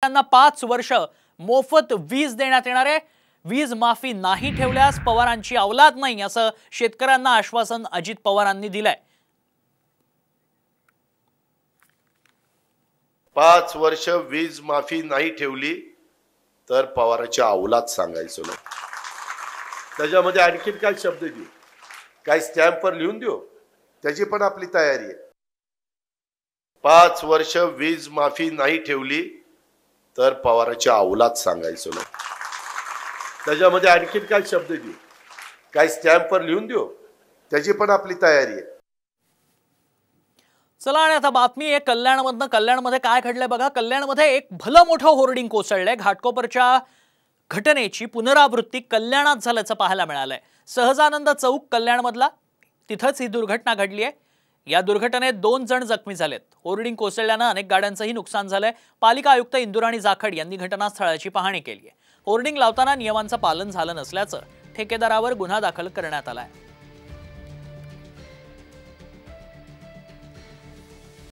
शेतकऱ्यांना 5 वर्ष मोफत वीज देण्यात येणार आहे। वीज माफी नाही ठेवल्यास पवारांची औलाद नाही असं शेतकऱ्यांना आश्वासन अजित पवारांनी दिलंय। 5 वर्ष वीज माफी नाही ठेवली तर पवाराची औलाद सांगायचं नाही। त्याच्यामध्ये आणखी काय शब्द देऊ, काय स्टॅम्पवर लिहून देऊ, त्याची पण आपली तयारी आहे। 5 वर्ष वीज माफी नाही ठेवली तर पवाराची औलाद सांगायचं नाही। त्याच्यामध्ये आणखी काय शब्द देऊ, काय स्टॅम्पवर लिहून देऊ, त्याची पण आपली तयारी आहे। चला आणि आता बातमी आहे कल्याणमधनं। कल्याणमध्ये काय घडलंय बघा। कल्याणमध्ये एक भलं मोठं होर्डिंग कोसळलंय। घाटकोपरच्या घटनेची पुनरावृत्ती कल्याणात झाल्याचं पाहायला मिळालंय। सहजानंद चौक कल्याणमधला तिथंच ही दुर्घटना घडली आहे। या दुर्घटनेत 2 जण जखमी झालेत। होर्डिंग कोसळल्यानं अनेक गाड्यांचंही नुकसान झालंय। पालिका आयुक्त इंदुराणी जाखड यांनी घटनास्थळाची पाहणी केली आहे। होर्डिंग लावताना नियमांचं पालन झालं नसल्याचं ठेकेदारावर गुन्हा दाखल करण्यात आलाय।